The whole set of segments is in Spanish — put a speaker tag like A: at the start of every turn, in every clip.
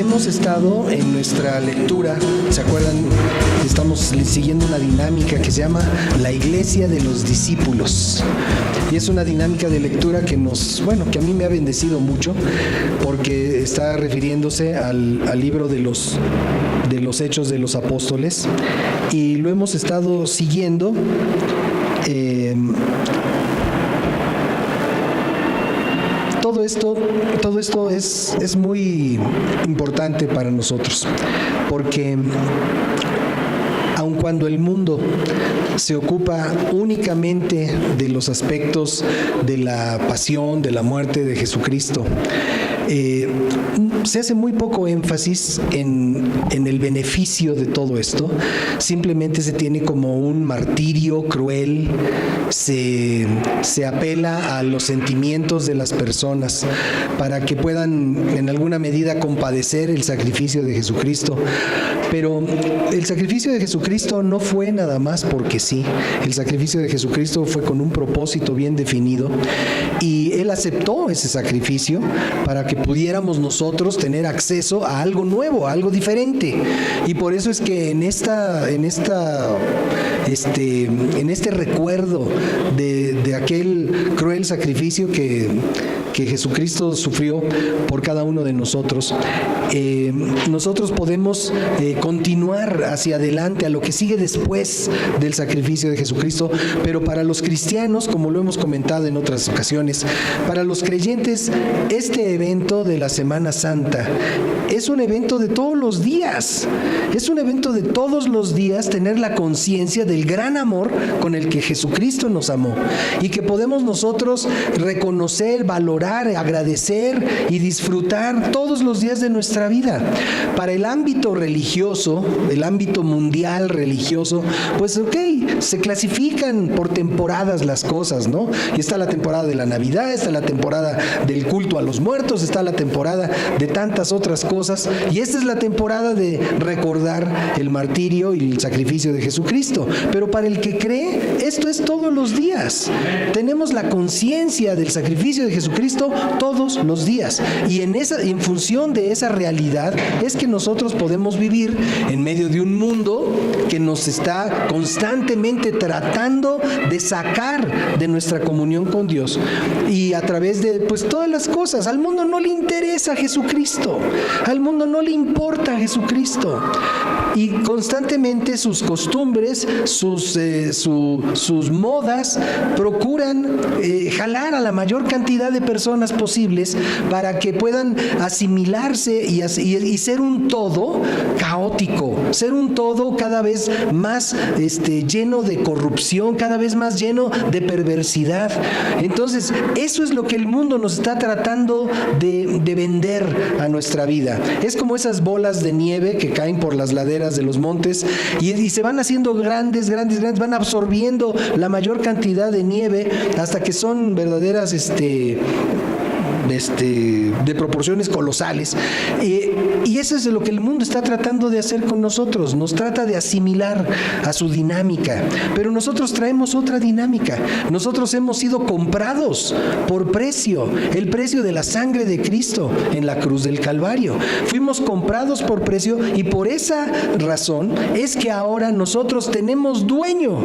A: hemos estado en nuestra lectura, ¿se acuerdan? Estamos siguiendo una dinámica que se llama la Iglesia de los Discípulos. Y es una dinámica de lectura que que a mí me ha bendecido mucho, porque está refiriéndose al libro de los Hechos de los Apóstoles, y lo hemos estado siguiendo. Todo esto es muy importante para nosotros, porque aun cuando el mundo se ocupa únicamente de los aspectos de la pasión, de la muerte de Jesucristo, se hace muy poco énfasis en el beneficio de todo esto. Simplemente se tiene como un martirio cruel, se apela a los sentimientos de las personas para que puedan en alguna medida compadecer el sacrificio de Jesucristo. Pero el sacrificio de Jesucristo no fue nada más porque sí. El sacrificio de Jesucristo fue con un propósito bien definido, y Él aceptó ese sacrificio para que pudiéramos nosotros tener acceso a algo nuevo, a algo diferente. Y por eso es que en este recuerdo de aquel cruel sacrificio que Jesucristo sufrió por cada uno de nosotros, nosotros podemos continuar hacia adelante a lo que sigue después del sacrificio de Jesucristo. Pero para los cristianos, como lo hemos comentado en otras ocasiones, para los creyentes, este evento de la Semana Santa es un evento de todos los días. Es un evento de todos los días tener la conciencia del gran amor con el que Jesucristo nos amó, y que podemos nosotros reconocer, valorar, agradecer y disfrutar todos los días de nuestra vida. Para el ámbito religioso, el ámbito mundial religioso, pues se clasifican por temporadas las cosas, ¿no? Y está la temporada de la Navidad, está la temporada del culto a los muertos, está la temporada de tantas otras cosas, y esta es la temporada de recordar el martirio y el sacrificio de Jesucristo. Pero para el que cree, esto es todos los días. Tenemos la conciencia del sacrificio de Jesucristo todos los días, y en función de esa realidad es que nosotros podemos vivir en medio de un mundo que nos está constantemente tratando de sacar de nuestra comunión con Dios, y a través de todas las cosas. Al mundo no le interesa Jesucristo, al mundo no le importa Jesucristo, y constantemente sus costumbres, sus modas procuran jalar a la mayor cantidad de personas posibles para que puedan asimilarse y ser un todo caótico, ser un todo cada vez más lleno de corrupción, cada vez más lleno de perversidad. Entonces, eso es lo que el mundo nos está tratando de vender a nuestra vida. Es como esas bolas de nieve que caen por las laderas de los montes y se van haciendo grandes, van absorbiendo la mayor cantidad de nieve hasta que son verdaderas de proporciones colosales, y eso es lo que el mundo está tratando de hacer con nosotros. Nos trata de asimilar a su dinámica, pero nosotros traemos otra dinámica. Nosotros hemos sido comprados por precio, el precio de la sangre de Cristo en la cruz del Calvario. Fuimos comprados por precio, y por esa razón es que ahora nosotros tenemos dueño.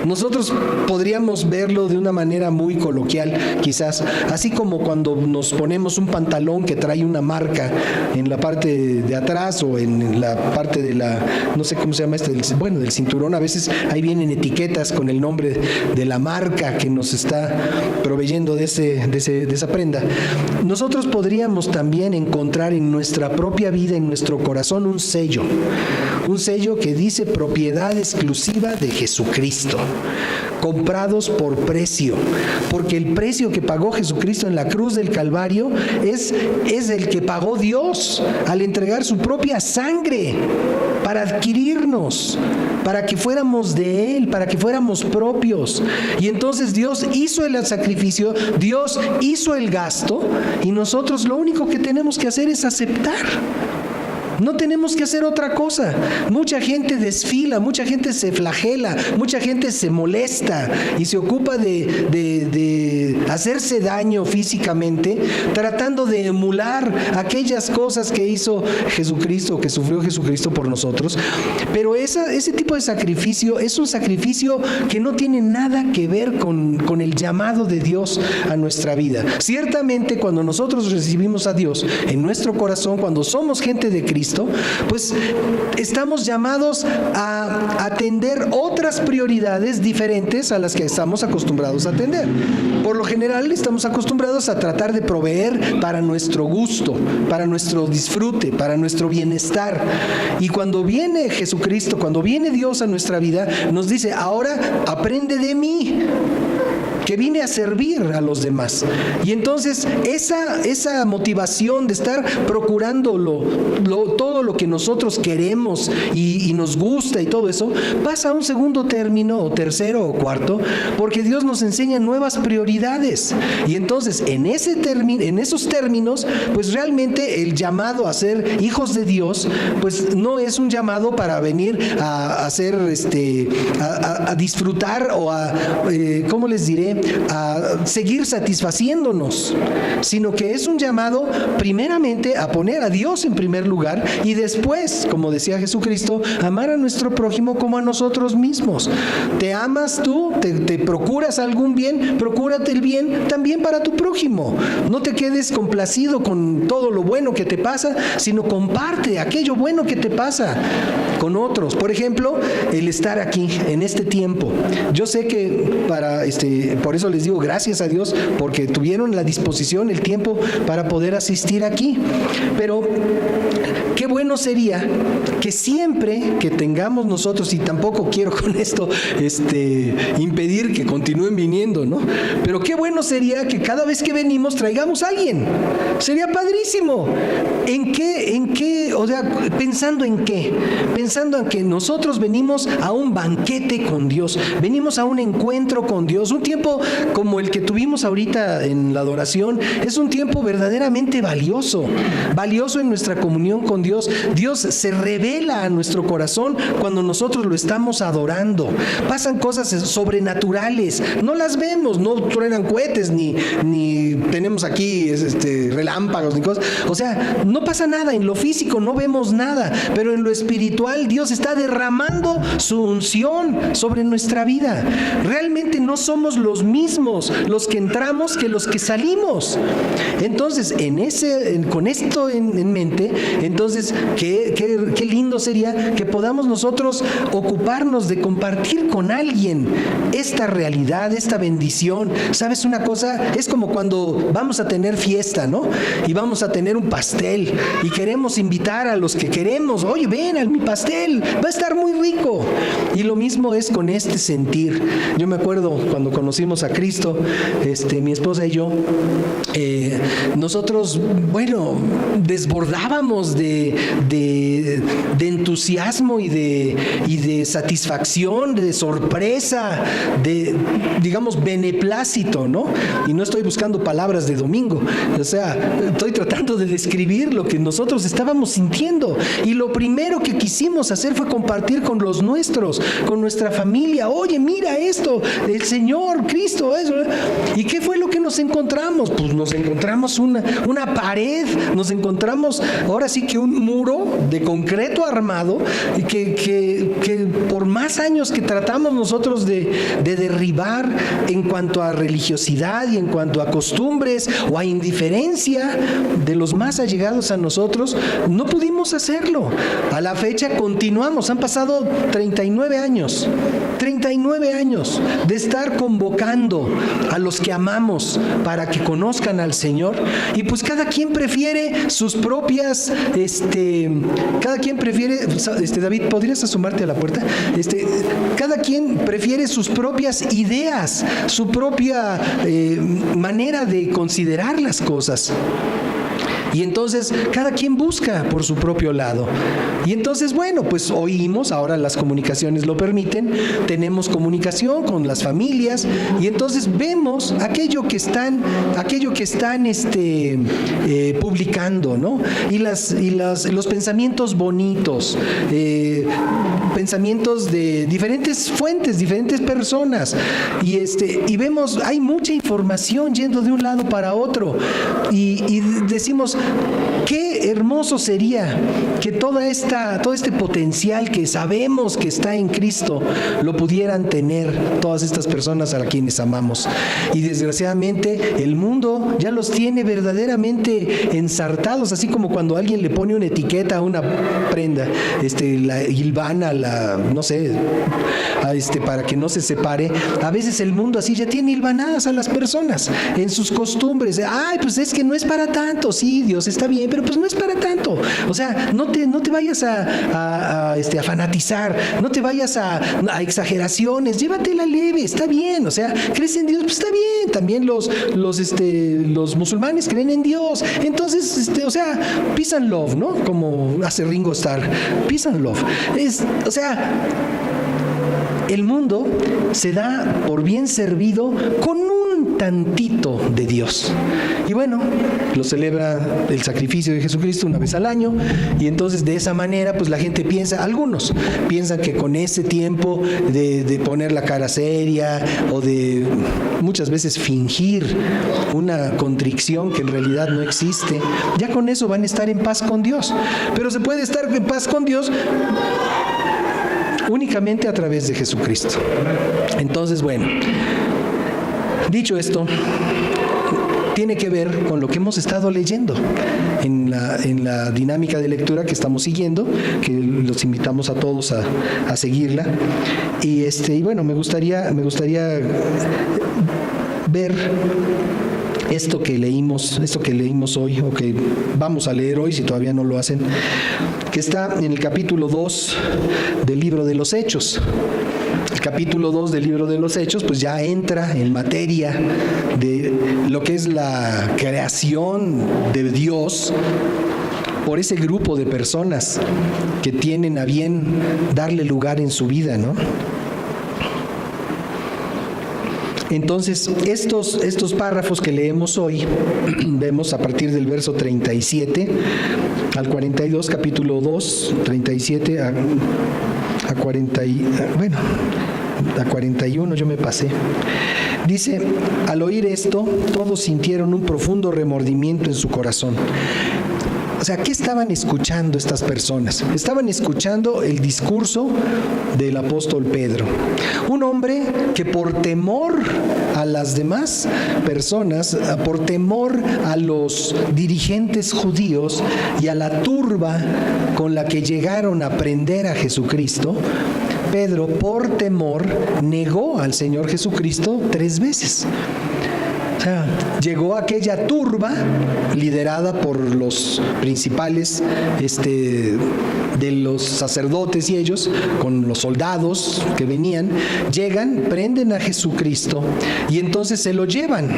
A: Nosotros podríamos verlo de una manera muy coloquial, quizás, así como cuando nos ponemos un pantalón que trae una marca en la parte de atrás o en la parte de no sé cómo se llama del cinturón. A veces ahí vienen etiquetas con el nombre de la marca que nos está proveyendo de esa prenda. Nosotros podríamos también encontrar en nuestra propia vida, en nuestro corazón, un sello que dice propiedad exclusiva de Jesucristo, comprados por precio, porque el precio que pagó Jesucristo en la cruz del Calvario es el que pagó Dios al entregar su propia sangre para adquirirnos, para que fuéramos de Él, para que fuéramos propios. Y entonces Dios hizo el sacrificio, Dios hizo el gasto, y nosotros lo único que tenemos que hacer es aceptar. No tenemos que hacer otra cosa. Mucha gente desfila, mucha gente se flagela, mucha gente se molesta y se ocupa de hacerse daño físicamente, tratando de emular aquellas cosas que hizo Jesucristo, que sufrió Jesucristo por nosotros. Pero ese tipo de sacrificio es un sacrificio que no tiene nada que ver con el llamado de Dios a nuestra vida. Ciertamente, cuando nosotros recibimos a Dios en nuestro corazón, cuando somos gente de Cristo, pues estamos llamados a atender otras prioridades diferentes a las que estamos acostumbrados a atender. Por lo general, estamos acostumbrados a tratar de proveer para nuestro gusto, para nuestro disfrute, para nuestro bienestar. Y cuando viene Jesucristo, cuando viene Dios a nuestra vida, nos dice: ahora aprende de mí, que vine a servir a los demás. Y entonces esa motivación de estar procurando todo lo que nosotros queremos y nos gusta y todo eso, pasa a un segundo término, o tercero o cuarto, porque Dios nos enseña nuevas prioridades. Y entonces en esos términos, pues realmente el llamado a ser hijos de Dios, pues no es un llamado para venir a hacer a disfrutar o ¿cómo les diré?, a seguir satisfaciéndonos, sino que es un llamado primeramente a poner a Dios en primer lugar y después, como decía Jesucristo, amar a nuestro prójimo como a nosotros mismos. ¿Te amas tú? ¿Te procuras algún bien? Procúrate el bien también para tu prójimo. No te quedes complacido con todo lo bueno que te pasa, sino comparte aquello bueno que te pasa con otros. Por ejemplo, el estar aquí en este tiempo. Yo sé que por eso les digo gracias a Dios, porque tuvieron la disposición, el tiempo para poder asistir aquí. Pero qué bueno sería que siempre que tengamos nosotros, y tampoco quiero con esto impedir que continúen viniendo, ¿no? Pero qué bueno sería que cada vez que venimos traigamos a alguien. Sería padrísimo. ¿En qué? O sea, ¿pensando en qué? Pensando en que nosotros venimos a un banquete con Dios, venimos a un encuentro con Dios. Un tiempo como el que tuvimos ahorita en la adoración es un tiempo verdaderamente valioso en nuestra comunión con Dios. Dios se revela a nuestro corazón cuando nosotros lo estamos adorando. Pasan cosas sobrenaturales, no las vemos, no truenan cohetes, ni tenemos aquí relámpagos ni cosas. O sea, no pasa nada en lo físico, no vemos nada, pero en lo espiritual Dios está derramando su unción sobre nuestra vida. Realmente no somos los mismos los que entramos que los que salimos. Entonces, con esto en mente, entonces qué lindo sería que podamos nosotros ocuparnos de compartir con alguien esta realidad, esta bendición. ¿Sabes una cosa? Es como cuando vamos a tener fiesta, ¿no? Y vamos a tener un pastel y queremos invitar a los que queremos. Oye, ven a mi pastel, va a estar muy rico. Y lo mismo es con este sentir. Yo me acuerdo cuando conocimos a Cristo, mi esposa y yo, nosotros, desbordábamos de entusiasmo y de satisfacción, de sorpresa, de, digamos, beneplácito, ¿no? Y no estoy buscando palabras de domingo, o sea, estoy tratando de describir lo que nosotros estábamos sintiendo. Y lo primero que quisimos hacer fue compartir con los nuestros, con nuestra familia. Oye, mira esto, el Señor, Cristo, eso. ¿Y qué fue lo que nos encontramos? Pues nos encontramos una pared, nos encontramos ahora sí que un muro de concreto armado que por más años que tratamos nosotros de derribar en cuanto a religiosidad y en cuanto a costumbres o a indiferencia de los más allegados a nosotros, no pudimos hacerlo. A la fecha continuamos, han pasado 39 años de estar convocando a los que amamos para que conozcan al Señor, y pues cada quien prefiere sus propias, David, ¿podrías asomarte a la puerta? Cada quien prefiere sus propias ideas, su propia manera de considerar las cosas. Y entonces cada quien busca por su propio lado. Y entonces, bueno, pues oímos, ahora las comunicaciones lo permiten, tenemos comunicación con las familias y entonces vemos aquello que están publicando, ¿no? Y los pensamientos bonitos, pensamientos de diferentes fuentes, diferentes personas, y vemos, hay mucha información yendo de un lado para otro, y decimos, qué hermoso sería que todo este potencial que sabemos que está en Cristo lo pudieran tener todas estas personas a quienes amamos. Y desgraciadamente el mundo ya los tiene verdaderamente ensartados, así como cuando alguien le pone una etiqueta a una prenda, la hilvana, no sé, para que no se separe. A veces el mundo así ya tiene hilvanadas a las personas en sus costumbres. Ay, pues es que no es para tanto. Sí, Dios está bien, pero pues no es para tanto. O sea, no te vayas a fanatizar, no te vayas a exageraciones, llévatela leve, está bien. O sea, crees en Dios, pues está bien. También los musulmanes creen en Dios. Entonces, o sea, peace and love, ¿no? Como hace Ringo Starr, peace and love. O sea, el mundo se da por bien servido con un tantito de Dios. Y bueno, lo celebra el sacrificio de Jesucristo una vez al año, y entonces de esa manera pues la gente algunos piensan que con ese tiempo de poner la cara seria o de muchas veces fingir una contrición que en realidad no existe, ya con eso van a estar en paz con Dios. Pero se puede estar en paz con Dios únicamente a través de Jesucristo. Entonces, bueno, dicho esto, tiene que ver con lo que hemos estado leyendo en la dinámica de lectura que estamos siguiendo, que los invitamos a todos a seguirla. Y bueno, me gustaría ver esto que leímos hoy, o que vamos a leer hoy, si todavía no lo hacen, que está en el capítulo 2 del libro de los Hechos. El capítulo 2 del libro de los Hechos pues ya entra en materia de lo que es la creación de Dios por ese grupo de personas que tienen a bien darle lugar en su vida, ¿no? Entonces, estos párrafos que leemos hoy, vemos a partir del verso 37 al 42, capítulo 2, 37 a 41, yo me pasé. Dice, al oír esto, todos sintieron un profundo remordimiento en su corazón. O sea, ¿qué estaban escuchando estas personas? Estaban escuchando el discurso del apóstol Pedro. Un hombre que por temor a las demás personas, por temor a los dirigentes judíos y a la turba con la que llegaron a prender a Jesucristo, Pedro, por temor, negó al Señor Jesucristo 3 veces. O sea, llegó aquella turba liderada por los principales de los sacerdotes y ellos, con los soldados que venían, llegan, prenden a Jesucristo y entonces se lo llevan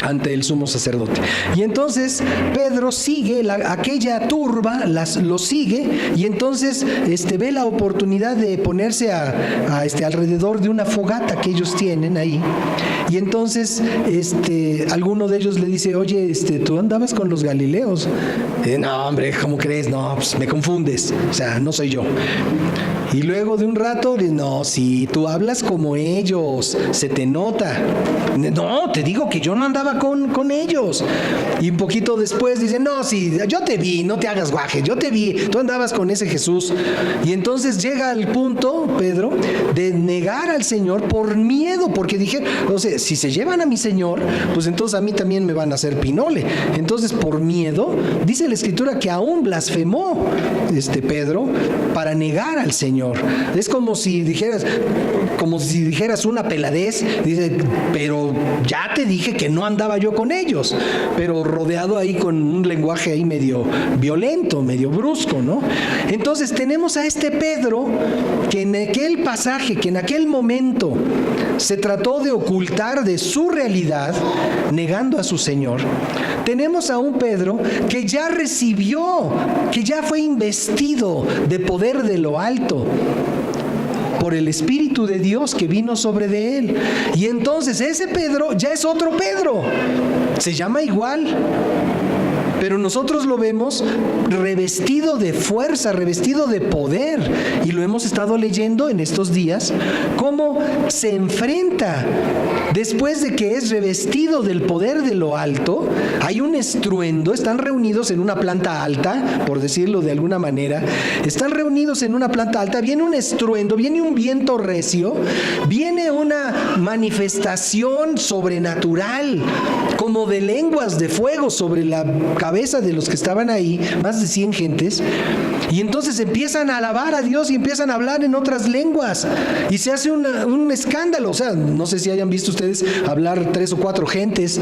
A: ante el sumo sacerdote. Y entonces Pedro sigue, aquella turba lo sigue, y entonces ve la oportunidad de ponerse alrededor de una fogata que ellos tienen ahí. Y entonces alguno de ellos le dice, oye, ¿tú andabas con los galileos? No, hombre, ¿cómo crees? No, pues me confundes, o sea, no soy yo. Y luego de un rato, no, si tú hablas como ellos, se te nota. No, te digo que yo no andaba con ellos. Y un poquito después dice, no, sí, yo te vi, no te hagas guaje, yo te vi, tú andabas con ese Jesús. Y entonces llega al punto, Pedro, de negar al Señor por miedo, porque dije, o sea, si se llevan a mi Señor, pues entonces a mí también me van a hacer pinole. Entonces, por miedo, dice la Escritura que aún blasfemó Pedro para negar al Señor. Es como si dijeras una peladez, dice, pero ya te dije que no andaba yo con ellos, pero rodeado ahí con un lenguaje ahí medio violento, medio brusco, ¿no? Entonces tenemos a este Pedro que en aquel pasaje, que en aquel momento se trató de ocultar de su realidad, negando a su Señor. Tenemos a un Pedro que ya recibió, que ya fue investido de poder de lo alto por el Espíritu de Dios que vino sobre de él. Y entonces ese Pedro ya es otro Pedro, se llama igual, pero nosotros lo vemos revestido de fuerza, revestido de poder, y lo hemos estado leyendo en estos días, cómo se enfrenta después de que es revestido del poder de lo alto. Hay un estruendo, están reunidos en una planta alta, por decirlo de alguna manera, están reunidos en una planta alta, viene un estruendo, viene un viento recio, viene una manifestación sobrenatural, como de lenguas de fuego sobre la cabeza de los que estaban ahí, más de 100 gentes, y entonces empiezan a alabar a Dios y empiezan a hablar en otras lenguas, y se hace un escándalo. O sea, no sé si hayan visto ustedes hablar 3 o 4 gentes,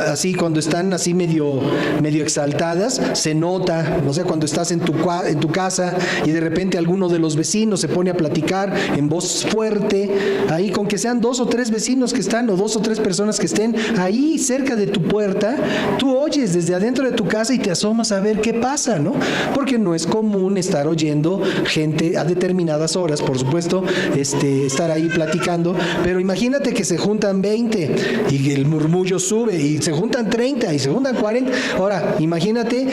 A: así cuando están así medio exaltadas, se nota. O sea, cuando estás en tu casa y de repente alguno de los vecinos se pone a platicar en voz fuerte, ahí con que sean 2 o 3 vecinos que están, o 2 o 3 personas que estén ahí cerca de tu puerta, tú oyes desde adentro de tu casa y te asomas a ver qué pasa, ¿no? Porque no es común estar oyendo gente a determinadas horas, por supuesto, estar ahí platicando, pero imagínate que se juntan 20 y el murmullo sube, y se juntan 30 y se juntan 40. Ahora, imagínate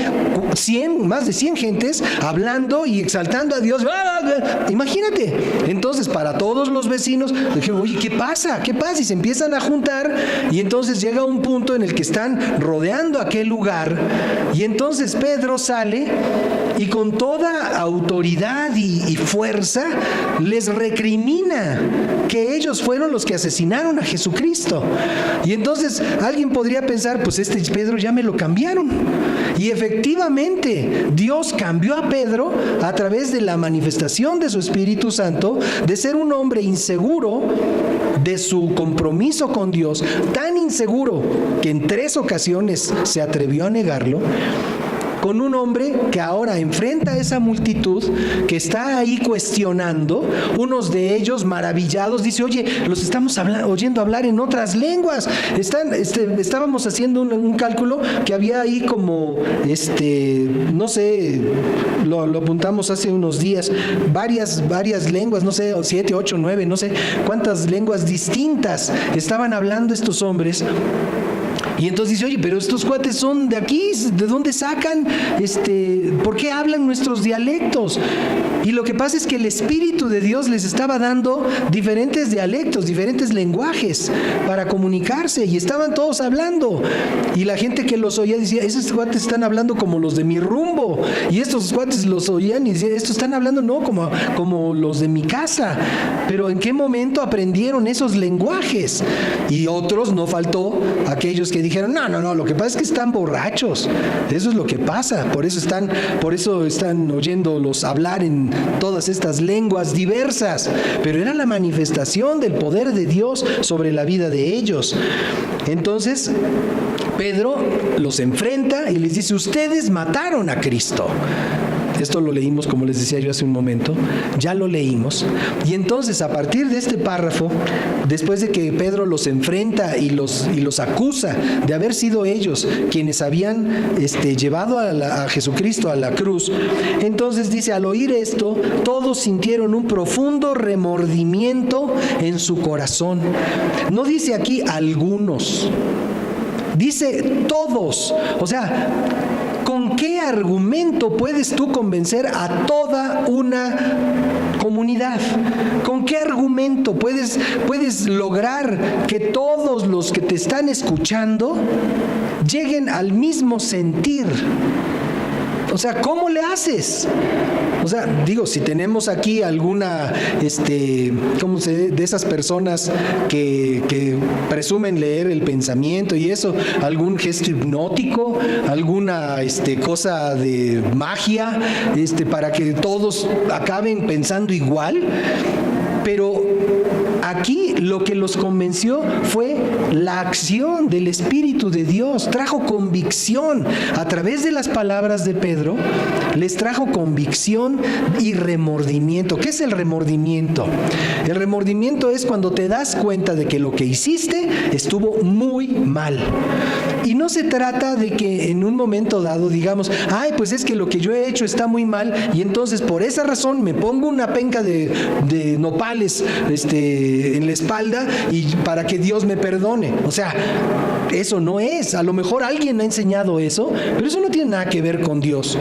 A: 100, más de 100 gentes hablando y exaltando a Dios. Imagínate. Entonces, para todos los vecinos, dijeron, oye, ¿qué pasa? ¿Qué pasa? Y se empiezan a juntar, y entonces llega un punto en el que están rodeando aquel lugar, y entonces Pedro sale y con toda autoridad y fuerza les recrimina que ellos fueron los que asesinaron a Jesucristo. Y entonces alguien podría pensar, pues este Pedro ya me lo cambiaron. Y efectivamente Dios cambió a Pedro a través de la manifestación de su Espíritu Santo, de ser un hombre inseguro de su compromiso con Dios, tan inseguro que en 3 ocasiones se atrevió a negarlo, con un hombre que ahora enfrenta a esa multitud que está ahí cuestionando, unos de ellos maravillados, dice, oye, los estamos oyendo hablar en otras lenguas. Estábamos haciendo un cálculo que había ahí como, no sé, lo apuntamos hace unos días, varias lenguas, no sé, 7, 8, 9, no sé cuántas lenguas distintas estaban hablando estos hombres. Y entonces dice, oye, pero estos cuates son de aquí, ¿de dónde sacan? ¿Por qué hablan nuestros dialectos? Y lo que pasa es que el Espíritu de Dios les estaba dando diferentes dialectos, diferentes lenguajes para comunicarse, y estaban todos hablando. Y la gente que los oía decía, esos cuates están hablando como los de mi rumbo. Y estos cuates los oían y decían, estos están hablando no como los de mi casa. Pero ¿en qué momento aprendieron esos lenguajes? Y otros, no faltó aquellos que dijeron, no, lo que pasa es que están borrachos. Eso es lo que pasa. Por eso están oyéndolos hablar en todas estas lenguas diversas. Pero era la manifestación del poder de Dios sobre la vida de ellos. Entonces, Pedro los enfrenta y les dice, ustedes mataron a Cristo. Esto lo leímos, como les decía yo hace un momento, ya lo leímos. Y entonces, a partir de este párrafo, después de que Pedro los enfrenta y los acusa de haber sido ellos quienes habían llevado a Jesucristo a la cruz, entonces dice, al oír esto, todos sintieron un profundo remordimiento en su corazón. No dice aquí algunos, dice todos. O sea, ¿con qué argumento puedes tú convencer a toda una comunidad? ¿Con qué argumento puedes lograr que todos los que te están escuchando lleguen al mismo sentir? O sea, ¿cómo le haces? O sea, digo, si tenemos aquí alguna, de esas personas que presumen leer el pensamiento y eso, algún gesto hipnótico, alguna cosa de magia, para que todos acaben pensando igual, pero aquí lo que los convenció fue la acción del Espíritu de Dios. Trajo convicción. A través de las palabras de Pedro, les trajo convicción y remordimiento. ¿Qué es el remordimiento? El remordimiento es cuando te das cuenta de que lo que hiciste estuvo muy mal. Y no se trata de que en un momento dado digamos, ay, pues es que lo que yo he hecho está muy mal y entonces por esa razón me pongo una penca de nopales en la espalda y para que Dios me perdone. O sea, eso no es. A lo mejor alguien ha enseñado eso, pero eso no tiene nada que ver con Dios.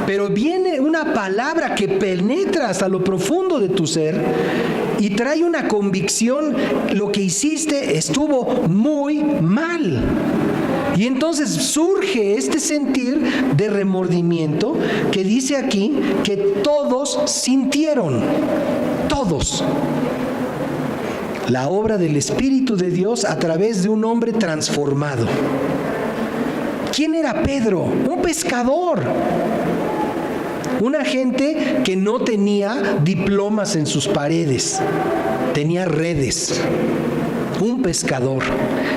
A: Pero viene una palabra que penetra hasta lo profundo de tu ser y trae una convicción: lo que hiciste estuvo muy mal. Y entonces surge este sentir de remordimiento que dice aquí que todos sintieron, todos. La obra del Espíritu de Dios a través de un hombre transformado. ¿Quién era Pedro? Un pescador. Una gente que no tenía diplomas en sus paredes, tenía redes. Un pescador.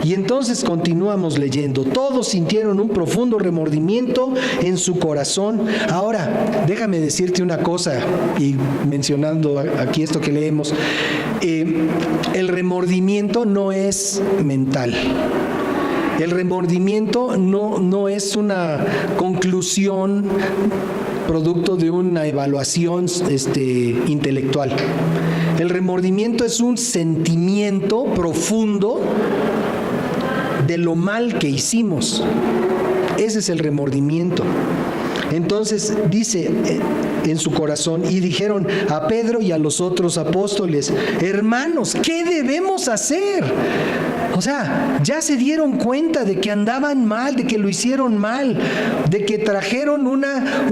A: Y entonces continuamos leyendo. Todos sintieron un profundo remordimiento en su corazón. Ahora, déjame decirte una cosa, y mencionando aquí esto que leemos, el remordimiento no es mental. El remordimiento no es una conclusión producto de una evaluación intelectual. El remordimiento es un sentimiento profundo de lo mal que hicimos. Ese es el remordimiento. Entonces dice en su corazón, y dijeron a Pedro y a los otros apóstoles: hermanos, ¿qué debemos hacer? O sea, ya se dieron cuenta de que andaban mal, de que lo hicieron mal, de que trajeron una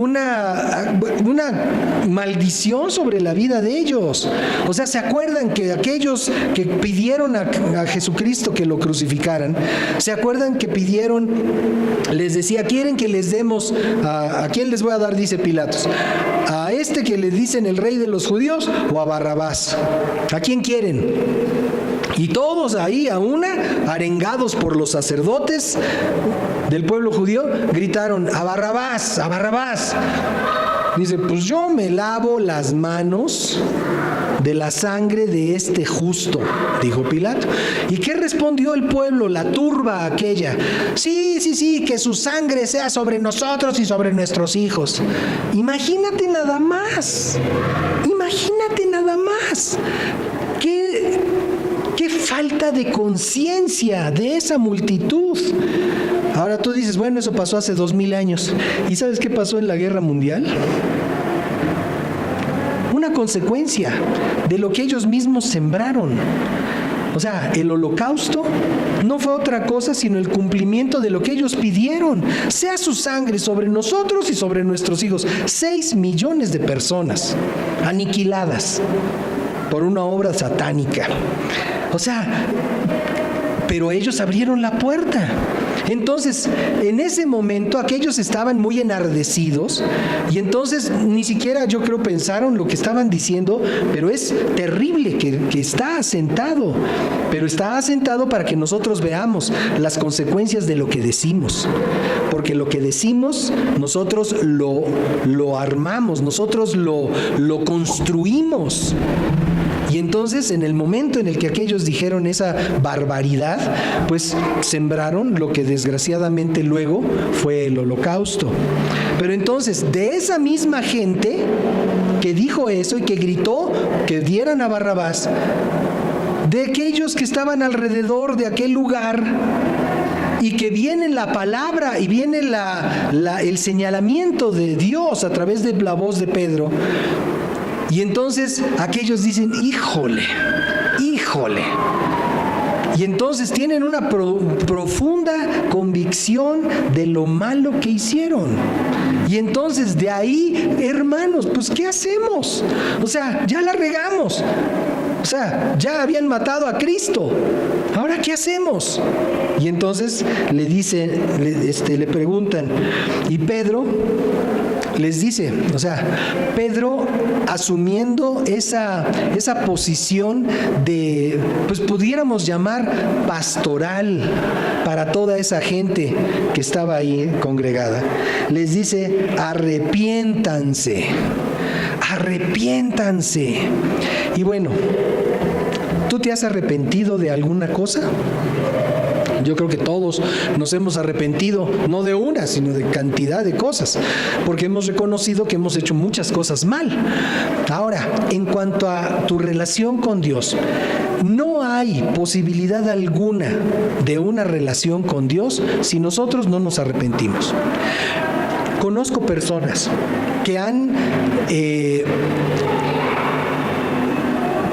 A: maldición sobre la vida de ellos. O sea, ¿se acuerdan que aquellos que pidieron a Jesucristo que lo crucificaran, se acuerdan que pidieron, les decía, quieren que les demos, ¿a quién les voy a dar? Dice Pilatos, ¿a este que le dicen el rey de los judíos o a Barrabás? ¿A quién quieren? Y todos ahí a una, arengados por los sacerdotes del pueblo judío, gritaron: ¡a Barrabás! ¡A Barrabás! Dice, pues yo me lavo las manos de la sangre de este justo, dijo Pilato. ¿Y qué respondió el pueblo, la turba aquella? Sí, que su sangre sea sobre nosotros y sobre nuestros hijos. Imagínate nada más. Qué falta de conciencia de esa multitud. Ahora tú dices, bueno, eso pasó hace 2000 años. ¿Y sabes qué pasó en la Guerra Mundial? Una consecuencia de lo que ellos mismos sembraron. O sea, el holocausto no fue otra cosa sino el cumplimiento de lo que ellos pidieron. Sea su sangre sobre nosotros y sobre nuestros hijos. 6 millones de personas aniquiladas por una obra satánica. O sea, pero ellos abrieron la puerta. Entonces, en ese momento, aquellos estaban muy enardecidos y entonces ni siquiera yo creo pensaron lo que estaban diciendo, pero es terrible que está asentado. Pero está asentado para que nosotros veamos las consecuencias de lo que decimos. Porque lo que decimos, nosotros lo armamos, nosotros lo construimos. Y entonces, en el momento en el que aquellos dijeron esa barbaridad, pues sembraron lo que desgraciadamente luego fue el holocausto. Pero entonces, de esa misma gente que dijo eso y que gritó que dieran a Barrabás, de aquellos que estaban alrededor de aquel lugar, y que viene la palabra y viene el señalamiento de Dios a través de la voz de Pedro. Y entonces aquellos dicen, híjole. Y entonces tienen una profunda convicción de lo malo que hicieron. Y entonces de ahí, hermanos, pues ¿qué hacemos? O sea, ya la regamos. O sea, ya habían matado a Cristo. Ahora ahora qué hacemos? Y entonces le preguntan, y Pedro les dice, o sea, Pedro asumiendo esa posición de, pues pudiéramos llamar pastoral para toda esa gente que estaba ahí congregada, les dice, arrepiéntanse. Y bueno, ¿tú te has arrepentido de alguna cosa? Yo creo que todos nos hemos arrepentido, no de una, sino de cantidad de cosas, porque hemos reconocido que hemos hecho muchas cosas mal. Ahora, en cuanto a tu relación con Dios, no hay posibilidad alguna de una relación con Dios si nosotros no nos arrepentimos. Conozco personas que han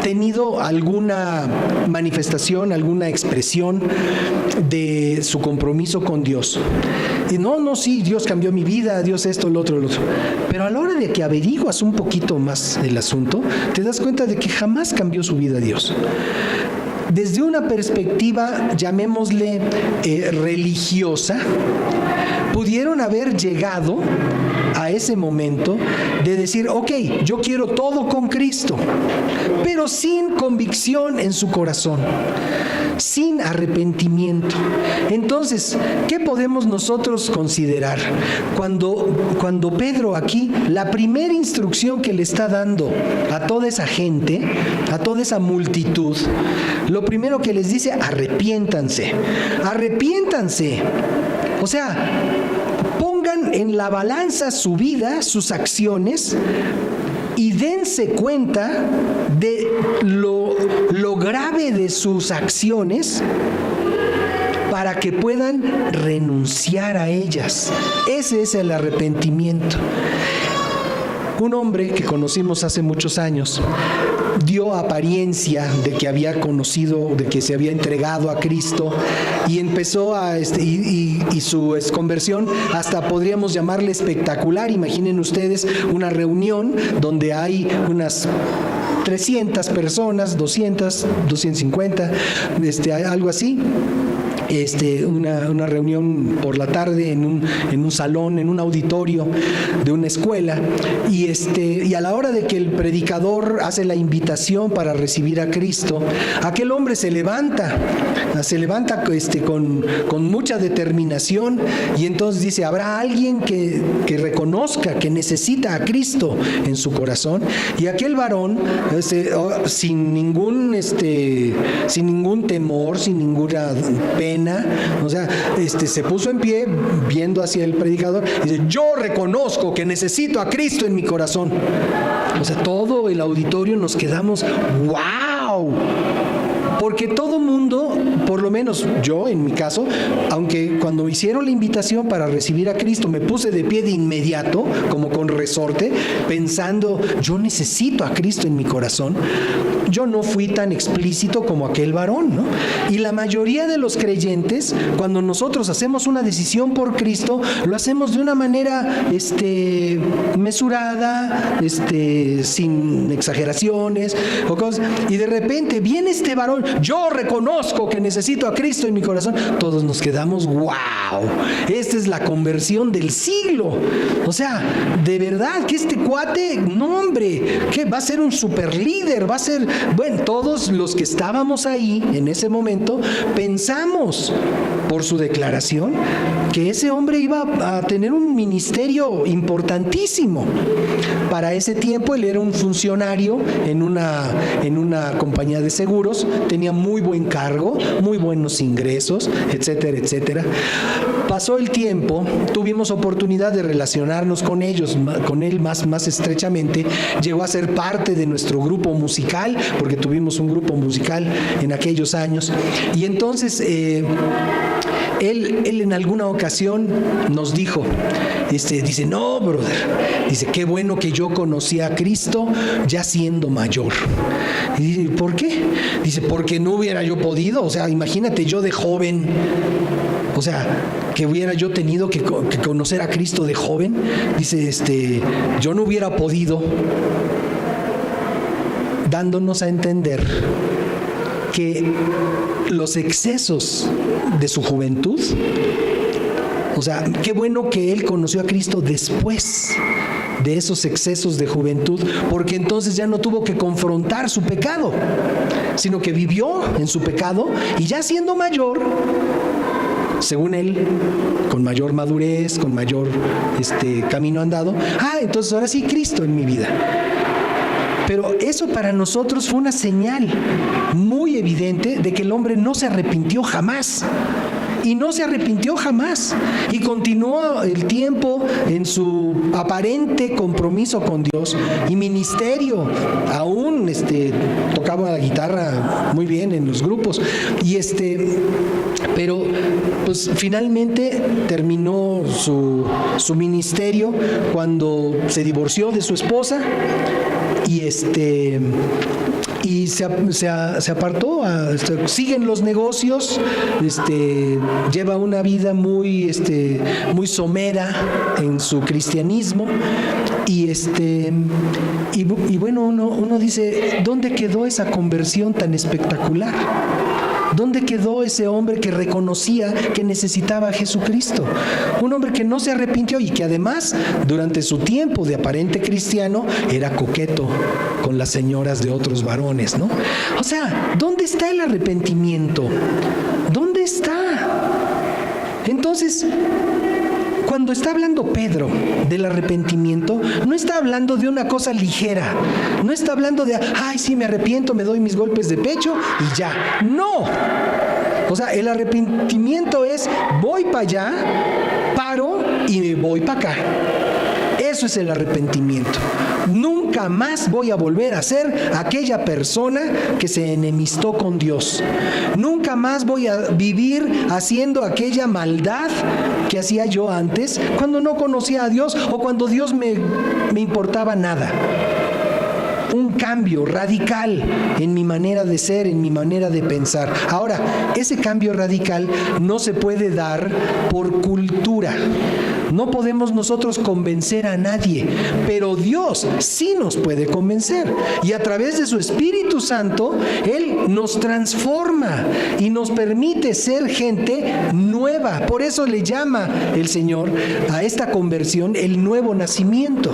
A: tenido alguna manifestación, alguna expresión de su compromiso con Dios. Y sí, Dios cambió mi vida, Dios esto, lo otro. Pero a la hora de que averiguas un poquito más el asunto, te das cuenta de que jamás cambió su vida Dios. Desde una perspectiva, llamémosle religiosa, pudieron haber llegado a ese momento de decir, ok, yo quiero todo con Cristo, pero sin convicción en su corazón, sin arrepentimiento. Entonces, ¿qué podemos nosotros considerar? Cuando Pedro aquí, la primera instrucción que le está dando a toda esa gente, a toda esa multitud, lo primero que les dice, arrepiéntanse. O sea, pongan en la balanza su vida, sus acciones, y dense cuenta de lo grave de sus acciones para que puedan renunciar a ellas. Ese es el arrepentimiento. Un hombre que conocimos hace muchos años dio apariencia de que había conocido, de que se había entregado a Cristo, y empezó y su conversión hasta podríamos llamarle espectacular. Imaginen ustedes una reunión donde hay unas 300 personas, 200, 250, algo así. Una reunión por la tarde en un salón, en un auditorio de una escuela, y a la hora de que el predicador hace la invitación para recibir a Cristo, aquel hombre se levanta con mucha determinación, y entonces dice, habrá alguien que reconozca que necesita a Cristo en su corazón, y aquel varón sin ningún temor, sin ninguna pena, o sea, se puso en pie viendo hacia el predicador y dice, yo reconozco que necesito a Cristo en mi corazón. O sea, todo el auditorio nos quedamos, ¡wow! Porque todo mundo, por lo menos yo en mi caso, aunque cuando hicieron la invitación para recibir a Cristo me puse de pie de inmediato, como con resorte, pensando, yo necesito a Cristo en mi corazón, yo no fui tan explícito como aquel varón, ¿no? Y la mayoría de los creyentes, cuando nosotros hacemos una decisión por Cristo, lo hacemos de una manera mesurada, sin exageraciones o cosas, y de repente viene este varón, yo reconozco que necesito a Cristo en mi corazón. Todos nos quedamos, wow, esta es la conversión del siglo. O sea, de verdad que este cuate, no hombre, que va a ser un super líder, va a ser, bueno, todos los que estábamos ahí en ese momento pensamos por su declaración que ese hombre iba a tener un ministerio importantísimo. Para ese tiempo él era un funcionario en una compañía de seguros, tenía muy buen cargo, muy buenos ingresos, etcétera, etcétera. Pasó el tiempo, tuvimos oportunidad de relacionarnos con él más estrechamente, llegó a ser parte de nuestro grupo musical, porque tuvimos un grupo musical en aquellos años, y entonces él en alguna ocasión nos dijo, dice, no, brother, dice, qué bueno que yo conocí a Cristo ya siendo mayor. Y dice, ¿por qué? Dice, porque no hubiera yo podido, o sea, imagínate yo de joven, o sea, que hubiera yo tenido que conocer a Cristo de joven. Dice, yo no hubiera podido, dándonos a entender que los excesos de su juventud, o sea, qué bueno que él conoció a Cristo después de esos excesos de juventud, porque entonces ya no tuvo que confrontar su pecado, sino que vivió en su pecado y ya siendo mayor, según él, con mayor madurez, con mayor camino andado, entonces ahora sí, Cristo en mi vida. Pero eso para nosotros fue una señal muy evidente de que el hombre no se arrepintió jamás. Y no se arrepintió jamás. Y continuó el tiempo en su aparente compromiso con Dios y ministerio. Aún tocaba la guitarra muy bien en los grupos. Pero pues finalmente terminó su ministerio cuando se divorció de su esposa. Y se apartó, siguen los negocios, lleva una vida muy somera en su cristianismo, y bueno, uno dice, ¿dónde quedó esa conversión tan espectacular? ¿Dónde quedó ese hombre que reconocía que necesitaba a Jesucristo? Un hombre que no se arrepintió y que además, durante su tiempo de aparente cristiano, era coqueto con las señoras de otros varones, ¿no? O sea, ¿dónde está el arrepentimiento? ¿Dónde está? Entonces, cuando está hablando Pedro del arrepentimiento, no está hablando de una cosa ligera, no está hablando de, sí, me arrepiento, me doy mis golpes de pecho y ya. No. O sea, el arrepentimiento es, voy para allá, paro y me voy para acá. Eso es el arrepentimiento. Nunca más voy a volver a ser aquella persona que se enemistó con Dios. Nunca más voy a vivir haciendo aquella maldad que hacía yo antes, cuando no conocía a Dios o cuando Dios me importaba nada. Un cambio radical en mi manera de ser, en mi manera de pensar. Ahora, ese cambio radical no se puede dar por cultura. No podemos nosotros convencer a nadie, pero Dios sí nos puede convencer. Y a través de su Espíritu Santo, Él nos transforma y nos permite ser gente nueva. Por eso le llama el Señor a esta conversión el nuevo nacimiento.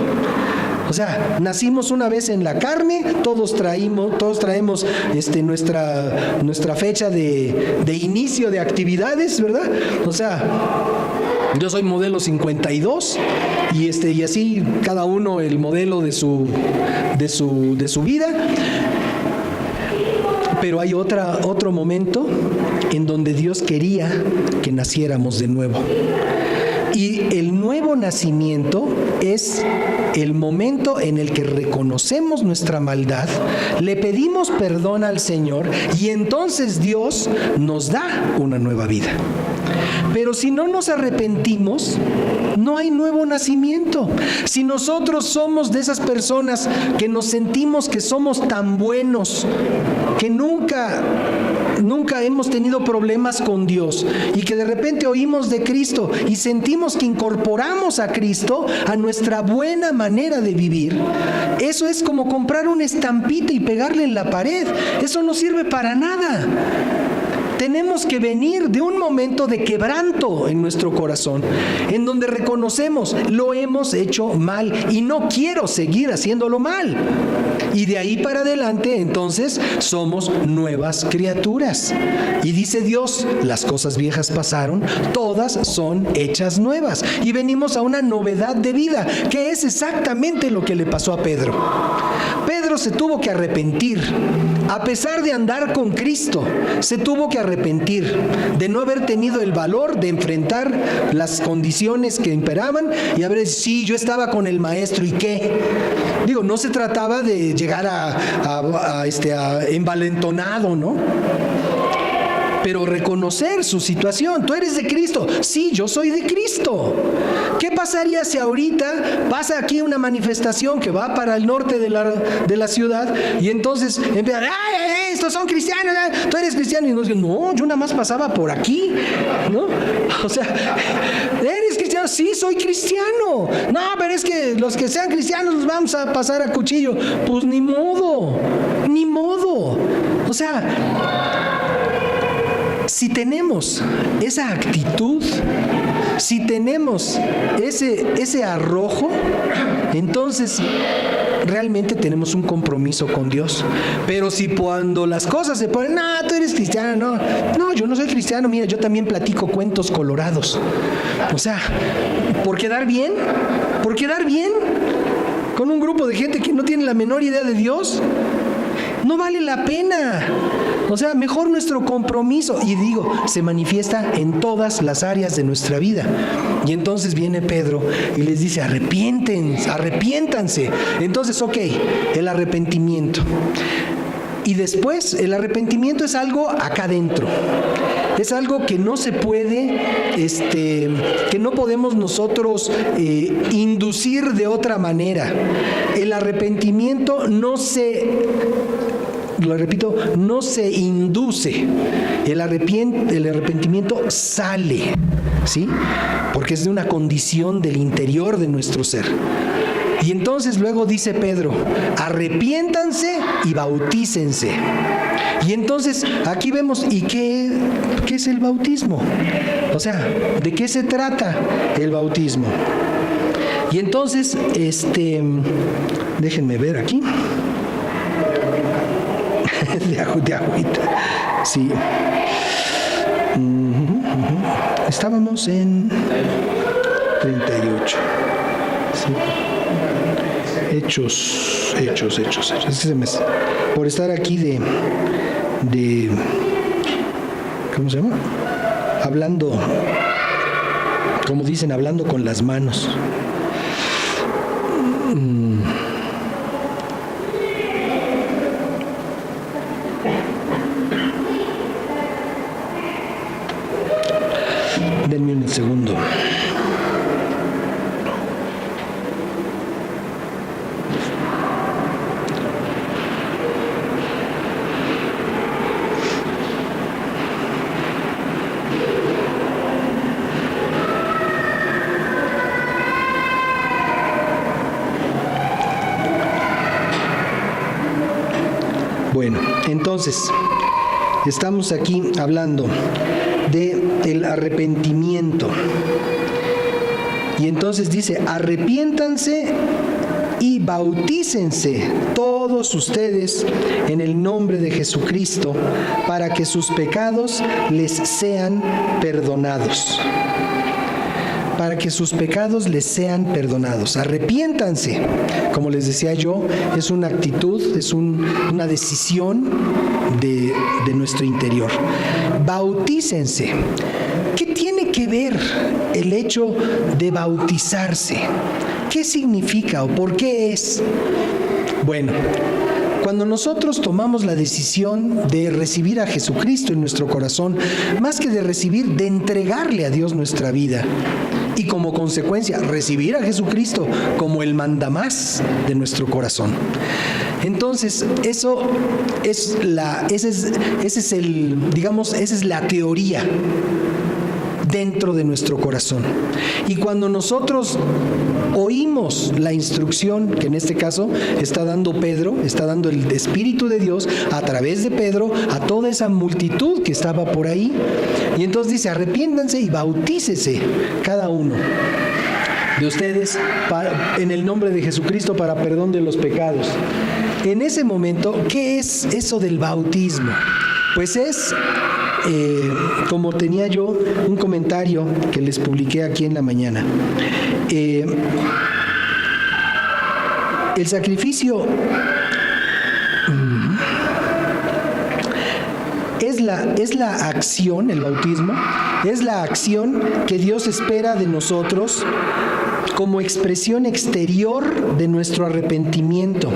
A: O sea, nacimos una vez en la carne, todos traemos nuestra fecha de inicio de actividades, ¿verdad? O sea, yo soy modelo 52 y así cada uno el modelo de su vida. Pero hay otro momento en donde Dios quería que naciéramos de nuevo. Y el nuevo nacimiento es el momento en el que reconocemos nuestra maldad, le pedimos perdón al Señor y entonces Dios nos da una nueva vida. Pero si no nos arrepentimos, no hay nuevo nacimiento. Si nosotros somos de esas personas que nos sentimos que somos tan buenos, que nunca hemos tenido problemas con Dios y que de repente oímos de Cristo y sentimos que incorporamos a Cristo a nuestra buena manera de vivir, eso es como comprar una estampita y pegarle en la pared. Eso no sirve para nada. Tenemos que venir de un momento de quebranto en nuestro corazón, en donde reconocemos, lo hemos hecho mal y no quiero seguir haciéndolo mal. Y de ahí para adelante, entonces, somos nuevas criaturas. Y dice Dios, las cosas viejas pasaron, todas son hechas nuevas. Y venimos a una novedad de vida, que es exactamente lo que le pasó a Pedro. Pedro se tuvo que arrepentir. A pesar de andar con Cristo, se tuvo que arrepentir de no haber tenido el valor de enfrentar las condiciones que imperaban y haber dicho, sí, yo estaba con el maestro, ¿y qué? Digo, no se trataba de llegar a envalentonado, ¿no? Pero reconocer su situación. Tú eres de Cristo. Sí, yo soy de Cristo. ¿Qué pasaría si ahorita pasa aquí una manifestación que va para el norte de la ciudad y entonces empiezan, ¡ay, estos son cristianos! ¿Tú eres cristiano? Y nos dicen, no, yo nada más pasaba por aquí, ¿no? O sea, ¿eres cristiano? Sí, soy cristiano. No, pero es que los que sean cristianos los vamos a pasar a cuchillo. Pues ni modo, ni modo. O sea, tenemos esa actitud, si tenemos ese arrojo, entonces realmente tenemos un compromiso con Dios. Pero si cuando las cosas se ponen, no, tú eres cristiano, no, yo no soy cristiano, mira, yo también platico cuentos colorados. O sea, ¿por quedar bien? Con un grupo de gente que no tiene la menor idea de Dios, no vale la pena. O sea, mejor nuestro compromiso, y digo, se manifiesta en todas las áreas de nuestra vida. Y entonces viene Pedro y les dice, arrepiéntanse. Entonces, ok, el arrepentimiento. Y después, el arrepentimiento es algo acá adentro. Es algo que no se puede, que no podemos nosotros inducir de otra manera. El arrepentimiento no se induce. El arrepentimiento sale, ¿sí? Porque es de una condición del interior de nuestro ser. Y entonces luego dice Pedro, arrepiéntanse y bautícense. Y entonces aquí vemos, ¿y qué es el bautismo? O sea, ¿de qué se trata el bautismo? Y entonces, déjenme ver aquí. de agüita. Sí. Estábamos en 38. Sí. Hechos. Por estar aquí de ¿cómo se llama? Hablando, como dicen, hablando con las manos. Denme un segundo. Bueno, entonces, estamos aquí hablando del arrepentimiento. Y entonces dice, arrepiéntanse y bautícense todos ustedes en el nombre de Jesucristo para que sus pecados les sean perdonados. Para que sus pecados les sean perdonados. Arrepiéntanse. Como les decía yo, es una actitud, es una decisión de nuestro interior. Bautícense. ¿Qué tiene que ver el hecho de bautizarse? ¿Qué significa o por qué es? Bueno, cuando nosotros tomamos la decisión de recibir a Jesucristo en nuestro corazón, más que de recibir, de entregarle a Dios nuestra vida, y como consecuencia recibir a Jesucristo como el mandamás de nuestro corazón. Entonces, esa es la teoría dentro de nuestro corazón. Y cuando nosotros oímos la instrucción, que en este caso está dando Pedro, está dando el Espíritu de Dios a través de Pedro a toda esa multitud que estaba por ahí, y entonces dice, arrepiéntanse y bautícese cada uno de ustedes en el nombre de Jesucristo para perdón de los pecados. En ese momento, ¿qué es eso del bautismo? Pues es como tenía yo un comentario que les publiqué aquí en la mañana. El sacrificio es la acción, el bautismo, es la acción que Dios espera de nosotros como expresión exterior de nuestro arrepentimiento.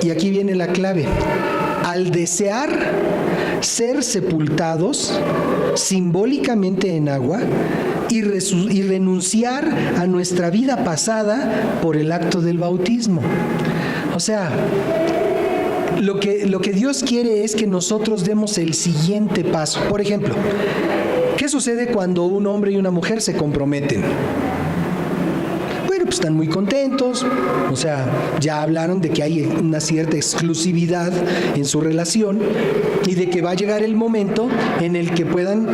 A: Y aquí viene la clave. Al desear ser sepultados simbólicamente en agua y renunciar a nuestra vida pasada por el acto del bautismo. O sea, lo que Dios quiere es que nosotros demos el siguiente paso. Por ejemplo, ¿qué sucede cuando un hombre y una mujer se comprometen? Bueno, pues están muy contentos, o sea, ya hablaron de que hay una cierta exclusividad en su relación y de que va a llegar el momento en el que puedan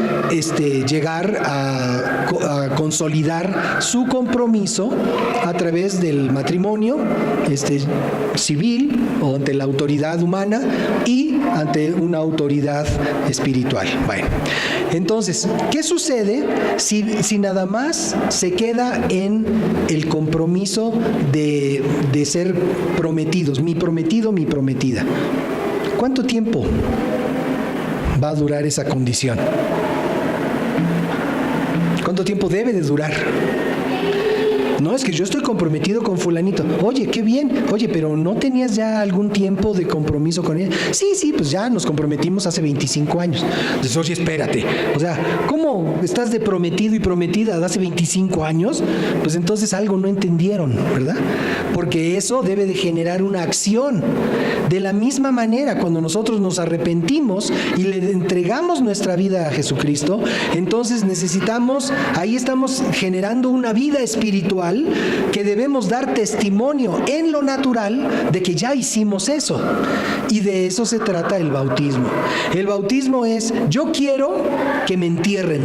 A: llegar a consolidar su compromiso a través del matrimonio civil o ante la autoridad humana y ante una autoridad espiritual. Bueno, entonces, ¿qué sucede si nada más se queda en el compromiso de ser prometidos, mi prometido, mi prometida? ¿Cuánto tiempo va a durar esa condición? ¿Cuánto tiempo debe de durar? No, es que yo estoy comprometido con fulanito. Oye, qué bien. Oye, pero ¿no tenías ya algún tiempo de compromiso con él? Sí, pues ya nos comprometimos hace 25 años. Entonces, oye, espérate. O sea, ¿cómo estás de prometido y prometida de hace 25 años? Pues entonces algo no entendieron, ¿verdad? Porque eso debe de generar una acción. De la misma manera, cuando nosotros nos arrepentimos y le entregamos nuestra vida a Jesucristo, entonces ahí estamos generando una vida espiritual que debemos dar testimonio en lo natural de que ya hicimos eso. Y de eso se trata el bautismo. El bautismo es: yo quiero que me entierren.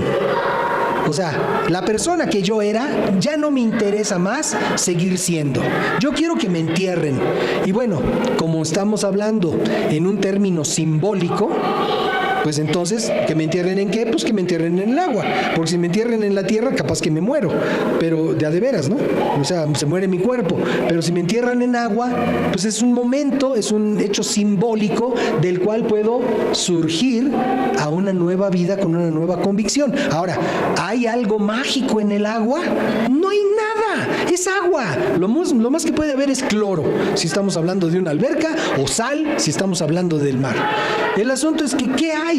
A: O sea, la persona que yo era ya no me interesa más seguir siendo. Yo quiero que me entierren. Y bueno, como estamos hablando en un término simbólico, pues entonces, ¿que me entierren en qué? Pues que me entierren en el agua, porque si me entierren en la tierra, capaz que me muero, pero de a de veras, ¿no? O sea, se muere mi cuerpo, pero si me entierran en agua, pues es un momento, es un hecho simbólico del cual puedo surgir a una nueva vida con una nueva convicción. Ahora, ¿hay algo mágico en el agua? No hay nada, es agua. Lo más que puede haber es cloro, si estamos hablando de una alberca, o sal, si estamos hablando del mar. El asunto es que, ¿qué hay?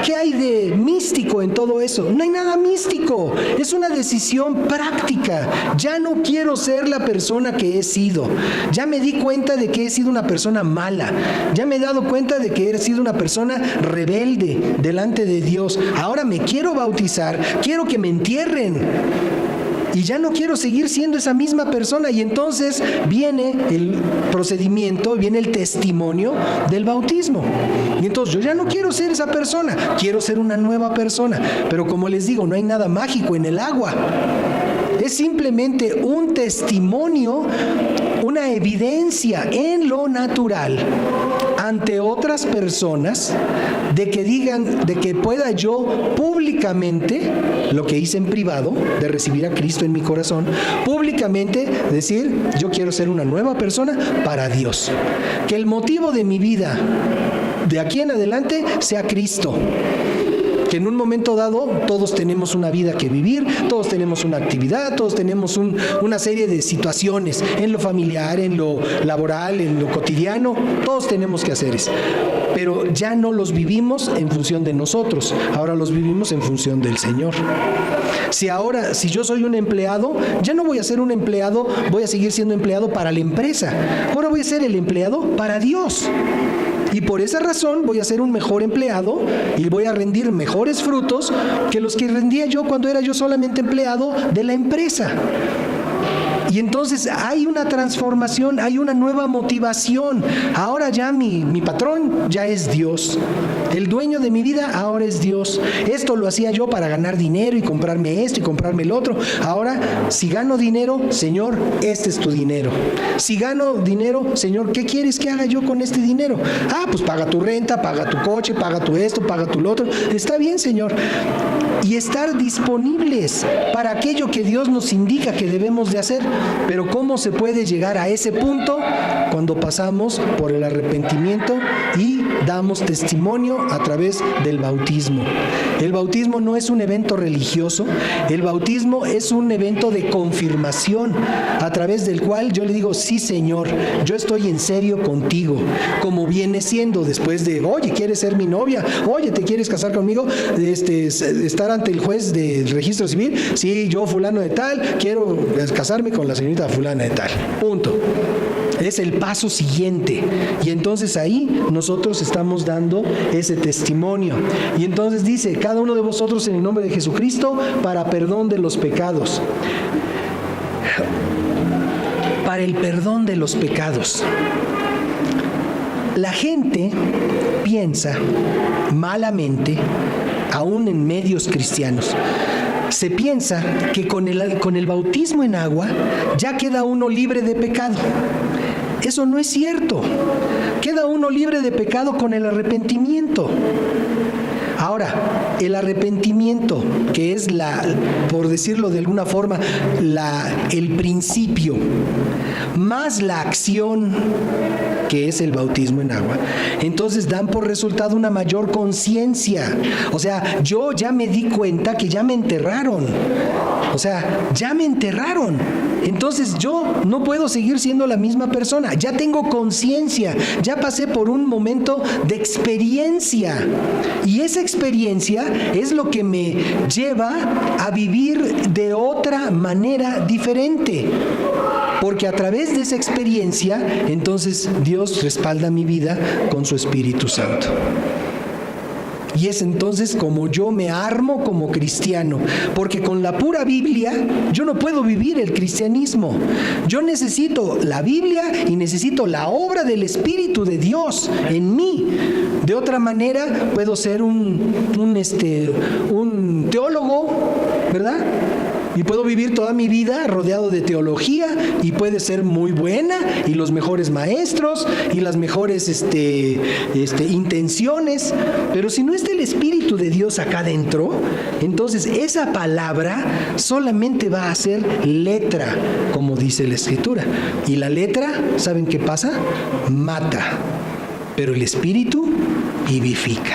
A: ¿Qué hay de místico en todo eso? No hay nada místico, es una decisión práctica. Ya no quiero ser la persona que he sido. Ya me di cuenta de que he sido una persona mala. Ya me he dado cuenta de que he sido una persona rebelde delante de Dios. Ahora me quiero bautizar, quiero que me entierren. Y ya no quiero seguir siendo esa misma persona. Y entonces viene el procedimiento, viene el testimonio del bautismo. Y entonces yo ya no quiero ser esa persona, quiero ser una nueva persona. Pero como les digo, no hay nada mágico en el agua. Es simplemente un testimonio, una evidencia en lo natural ante otras personas de que pueda yo públicamente, lo que hice en privado, de recibir a Cristo en mi corazón, públicamente decir: yo quiero ser una nueva persona para Dios. Que el motivo de mi vida de aquí en adelante sea Cristo. Que en un momento dado todos tenemos una vida que vivir, todos tenemos una actividad, todos tenemos una serie de situaciones en lo familiar, en lo laboral, en lo cotidiano, todos tenemos quehaceres. Pero ya no los vivimos en función de nosotros, ahora los vivimos en función del Señor. Si yo soy un empleado, ya no voy a ser un empleado, voy a seguir siendo empleado para la empresa. Ahora voy a ser el empleado para Dios. Y por esa razón voy a ser un mejor empleado y voy a rendir mejores frutos que los que rendía yo cuando era yo solamente empleado de la empresa. Y entonces hay una transformación, hay una nueva motivación. Ahora ya mi patrón ya es Dios. El dueño de mi vida ahora es Dios. Esto lo hacía yo para ganar dinero y comprarme esto y comprarme el otro. Ahora, si gano dinero, Señor, este es tu dinero. Si gano dinero, Señor, ¿qué quieres que haga yo con este dinero? Pues paga tu renta, paga tu coche, paga tu esto, paga tu lo otro. Está bien, Señor. Y estar disponibles para aquello que Dios nos indica que debemos de hacer. Pero ¿cómo se puede llegar a ese punto? Cuando pasamos por el arrepentimiento y damos testimonio a través del bautismo. El bautismo no es un evento religioso, el bautismo es un evento de confirmación a través del cual yo le digo: sí, Señor, yo estoy en serio contigo, como viene siendo después de: oye, ¿quieres ser mi novia? Oye, ¿te quieres casar conmigo? Estar ante el juez del registro civil: sí, yo fulano de tal, quiero casarme con la señorita fulana de tal. Punto. Es el paso siguiente. Y entonces ahí nosotros estamos dando ese testimonio. Y entonces dice: cada uno de vosotros en el nombre de Jesucristo para perdón de los pecados. para el perdón de los pecados. La gente piensa malamente, aún en medios cristianos, se piensa que con el bautismo en agua ya queda uno libre de pecado. Eso no es cierto. Queda uno libre de pecado con el arrepentimiento. Ahora, el arrepentimiento, que es por decirlo de alguna forma, el principio, más la acción, que es el bautismo en agua, entonces dan por resultado una mayor conciencia. O sea, yo ya me di cuenta que ya me enterraron. O sea, ya me enterraron. Entonces yo no puedo seguir siendo la misma persona. Ya tengo conciencia. Ya pasé por un momento de experiencia. Y esa experiencia es lo que me lleva a vivir de otra manera diferente. Porque a través de esa experiencia, entonces Dios respalda mi vida con su Espíritu Santo. Y es entonces como yo me armo como cristiano, porque con la pura Biblia yo no puedo vivir el cristianismo. Yo necesito la Biblia y necesito la obra del Espíritu de Dios en mí. De otra manera puedo ser un teólogo, ¿verdad? Y puedo vivir toda mi vida rodeado de teología y puede ser muy buena y los mejores maestros y las mejores intenciones, pero si no está el Espíritu de Dios acá adentro, entonces esa palabra solamente va a ser letra, como dice la Escritura. Y la letra, ¿saben qué pasa? Mata, pero el Espíritu vivifica.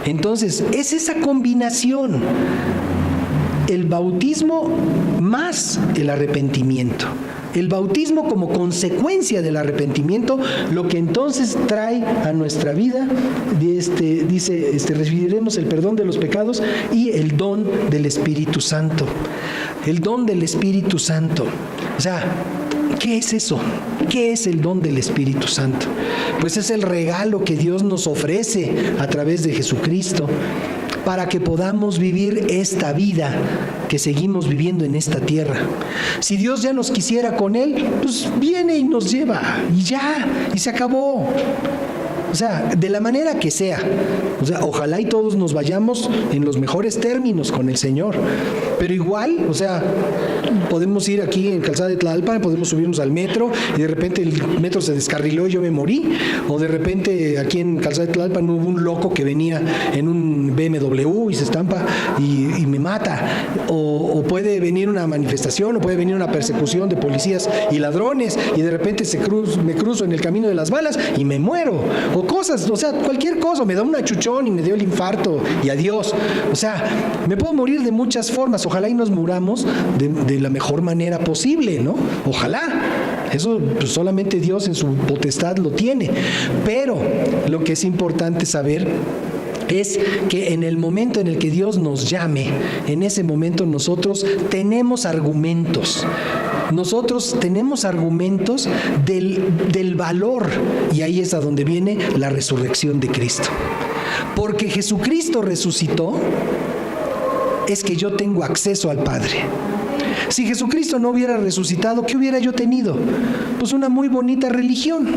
A: Entonces es esa combinación. El bautismo más el arrepentimiento. El bautismo como consecuencia del arrepentimiento, lo que entonces trae a nuestra vida, recibiremos el perdón de los pecados y el don del Espíritu Santo. El don del Espíritu Santo. O sea, ¿qué es eso? ¿Qué es el don del Espíritu Santo? Pues es el regalo que Dios nos ofrece a través de Jesucristo, para que podamos vivir esta vida que seguimos viviendo en esta tierra. Si Dios ya nos quisiera con Él, pues viene y nos lleva, y ya, y se acabó. O sea, de la manera que sea. O sea, ojalá y todos nos vayamos en los mejores términos con el Señor. Pero igual, o sea, podemos ir aquí en Calzada de Tlalpan, podemos subirnos al metro y de repente el metro se descarriló y yo me morí. O de repente aquí en Calzada de Tlalpan hubo un loco que venía en un BMW y se estampa y me mata. O puede venir una manifestación, o puede venir una persecución de policías y ladrones y de repente me cruzo en el camino de las balas y me muero. O cosas, o sea, cualquier cosa, me da un achuchón y me dio el infarto y adiós. O sea, me puedo morir de muchas formas. Ojalá y nos muramos de la mejor manera posible, ¿no? Ojalá. Eso pues, solamente Dios en su potestad lo tiene. Pero lo que es importante saber es que en el momento en el que Dios nos llame, en ese momento nosotros tenemos argumentos. Nosotros tenemos argumentos del valor, y ahí es a donde viene la resurrección de Cristo. Porque Jesucristo resucitó, es que yo tengo acceso al Padre. Si Jesucristo no hubiera resucitado, ¿qué hubiera yo tenido? Pues una muy bonita religión.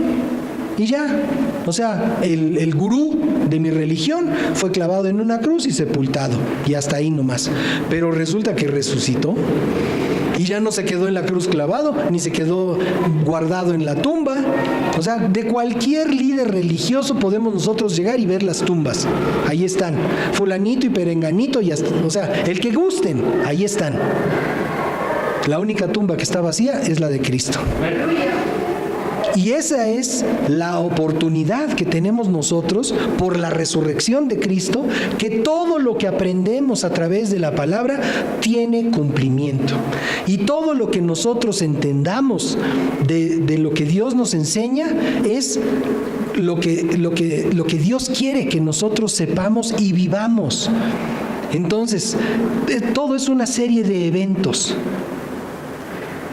A: Y ya, o sea, el gurú de mi religión fue clavado en una cruz y sepultado. Y hasta ahí nomás. Pero resulta que resucitó. Y ya no se quedó en la cruz clavado, ni se quedó guardado en la tumba. O sea, de cualquier líder religioso podemos nosotros llegar y ver las tumbas. Ahí están. Fulanito y perenganito, y hasta, o sea, el que gusten, ahí están. La única tumba que está vacía es la de Cristo. Y esa es la oportunidad que tenemos nosotros por la resurrección de Cristo, que todo lo que aprendemos a través de la palabra tiene cumplimiento. Y todo lo que nosotros entendamos de lo que Dios nos enseña es lo que Dios quiere que nosotros sepamos y vivamos. Entonces, todo es una serie de eventos.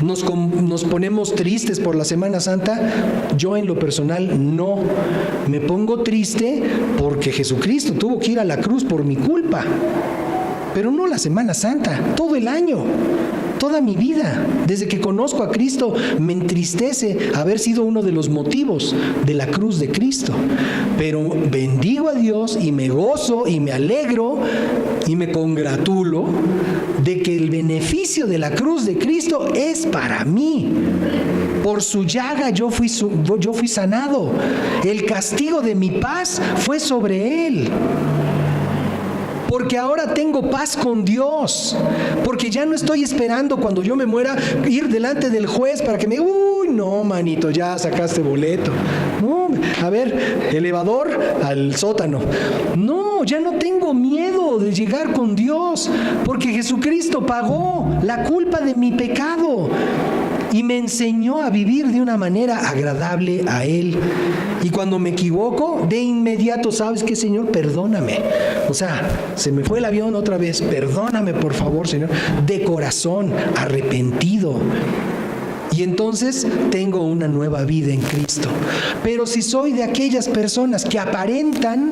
A: Nos ponemos tristes por la Semana Santa. Yo en lo personal no. Me pongo triste porque Jesucristo tuvo que ir a la cruz por mi culpa. pero no la Semana Santa, todo el año. Toda mi vida, desde que conozco a Cristo, me entristece haber sido uno de los motivos de la cruz de Cristo. Pero bendigo a Dios y me gozo y me alegro y me congratulo de que el beneficio de la cruz de Cristo es para mí. Por su llaga yo fui sanado. El castigo de mi paz fue sobre Él. Porque ahora tengo paz con Dios, porque ya no estoy esperando cuando yo me muera ir delante del juez para que me diga, uy, no, manito, ya sacaste boleto. No, a ver, elevador al sótano. No, ya no tengo miedo de llegar con Dios, porque Jesucristo pagó la culpa de mi pecado y me enseñó a vivir de una manera agradable a Él. Y cuando me equivoco, de inmediato, ¿sabes qué, Señor? Perdóname. O sea, se me fue el avión otra vez. Perdóname, por favor, Señor. De corazón, arrepentido. Y entonces tengo una nueva vida en Cristo. Pero si soy de aquellas personas que aparentan,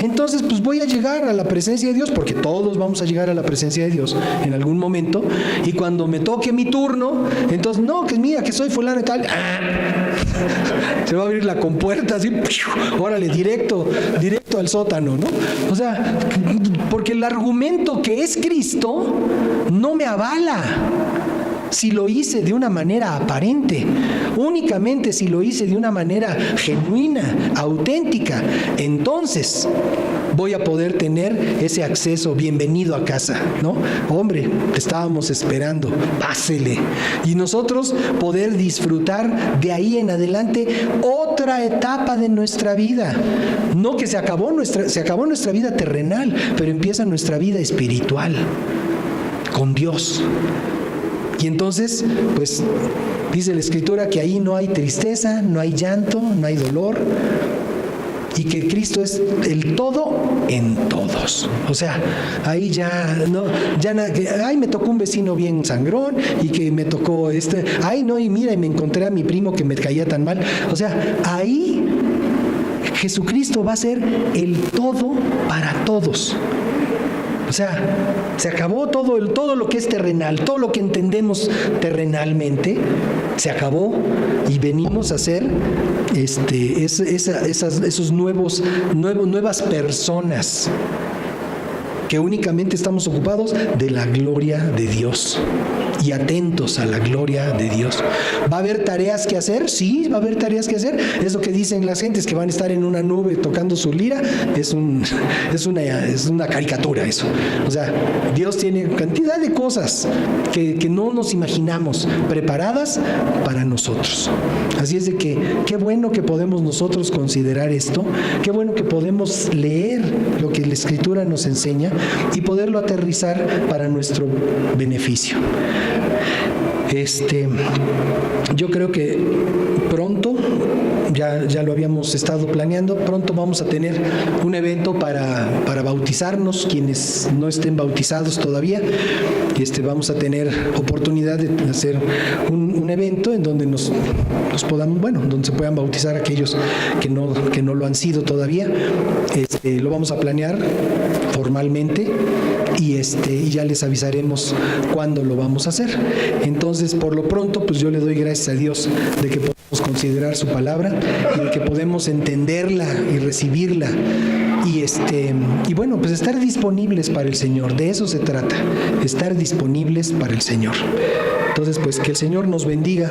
A: entonces pues voy a llegar a la presencia de Dios, porque todos vamos a llegar a la presencia de Dios en algún momento. Y cuando me toque mi turno, entonces, no, que mira, que soy fulano y tal. Se va a abrir la compuerta así, órale, directo al sótano, ¿no? O sea, porque el argumento que es Cristo no me avala. Si lo hice de una manera aparente, únicamente si lo hice de una manera genuina, auténtica, entonces voy a poder tener ese acceso, bienvenido a casa, ¿no? Hombre, te estábamos esperando, pásele. Y nosotros poder disfrutar de ahí en adelante otra etapa de nuestra vida. No que se acabó nuestra vida terrenal, pero empieza nuestra vida espiritual, con Dios. Y entonces, pues, dice la Escritura que ahí no hay tristeza, no hay llanto, no hay dolor, y que Cristo es el todo en todos. O sea, ahí ya no, ya nada, que ay, me tocó un vecino bien sangrón, y que me tocó ay, no, y mira, y me encontré a mi primo que me caía tan mal. O sea, ahí Jesucristo va a ser el todo para todos. O sea, se acabó todo lo que es terrenal, todo lo que entendemos terrenalmente, se acabó, y venimos a ser esos nuevas personas que únicamente estamos ocupados de la gloria de Dios y atentos a la gloria de Dios. ¿Va a haber tareas que hacer? Sí, va a haber tareas que hacer. Es lo que dicen las gentes, que van a estar en una nube tocando su lira. Es una caricatura eso. O sea, Dios tiene cantidad de cosas que no nos imaginamos preparadas para nosotros. Así es de que qué bueno que podemos nosotros considerar esto, qué bueno que podemos leer lo que la Escritura nos enseña y poderlo aterrizar para nuestro beneficio. Yo creo que pronto, ya lo habíamos estado planeando, pronto vamos a tener un evento para bautizarnos, quienes no estén bautizados todavía. Vamos a tener oportunidad de hacer un evento en donde nos podamos, donde se puedan bautizar aquellos que no lo han sido todavía. Lo vamos a planear formalmente y ya les avisaremos cuándo lo vamos a hacer. Entonces, por lo pronto, pues yo le doy gracias a Dios de que podemos considerar su palabra y de que podemos entenderla y recibirla y bueno, pues estar disponibles para el Señor. De eso se trata, estar disponibles para el Señor. Entonces, pues que el Señor nos bendiga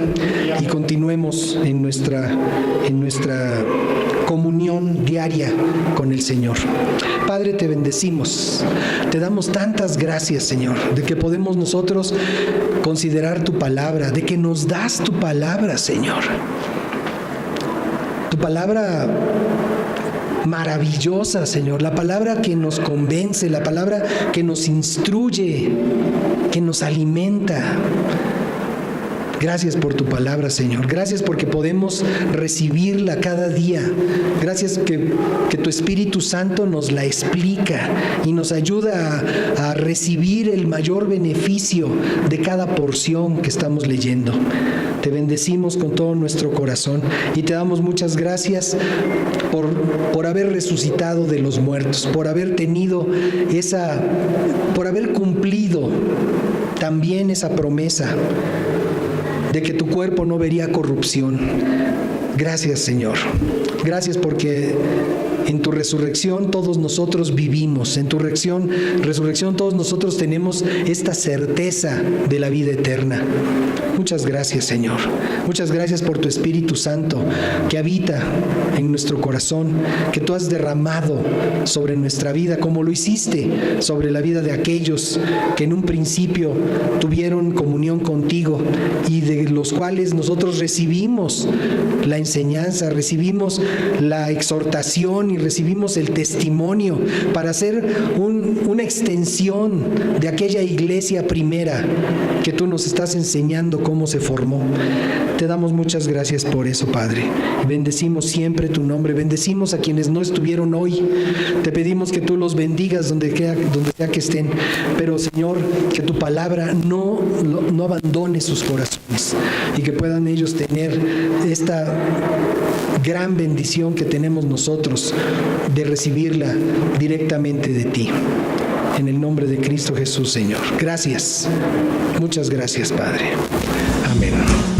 A: y continuemos en nuestra comunión diaria con el Señor. Padre, te bendecimos, te damos tantas gracias, Señor, de que podemos nosotros considerar tu palabra, de que nos das tu palabra, Señor. Tu palabra maravillosa, Señor, la palabra que nos convence, la palabra que nos instruye, que nos alimenta, Gracias por tu palabra, Señor. Gracias porque podemos recibirla cada día. Gracias que tu Espíritu Santo nos la explica y nos ayuda a recibir el mayor beneficio de cada porción que estamos leyendo. Te bendecimos con todo nuestro corazón y te damos muchas gracias por haber resucitado de los muertos, por haber por haber cumplido también esa promesa de que tu cuerpo no vería corrupción. Gracias, Señor. Gracias porque en tu resurrección todos nosotros vivimos. En tu resurrección todos nosotros tenemos esta certeza de la vida eterna. Muchas gracias, Señor. Muchas gracias por tu Espíritu Santo que habita en nuestro corazón, que tú has derramado sobre nuestra vida, como lo hiciste sobre la vida de aquellos que en un principio tuvieron comunión contigo y de los cuales nosotros recibimos la enseñanza, recibimos la exhortación y recibimos el testimonio para hacer una extensión de aquella iglesia primera que tú nos estás enseñando cómo se formó. Te damos muchas gracias por eso, Padre. Bendecimos siempre tu nombre, bendecimos a quienes no estuvieron hoy. Te pedimos que tú los bendigas donde sea que estén, pero Señor, que tu palabra no abandone sus corazones y que puedan ellos tener esta gran bendición que tenemos nosotros de recibirla directamente de ti. En el nombre de Cristo Jesús, Señor. Gracias. Muchas gracias, Padre. Amén.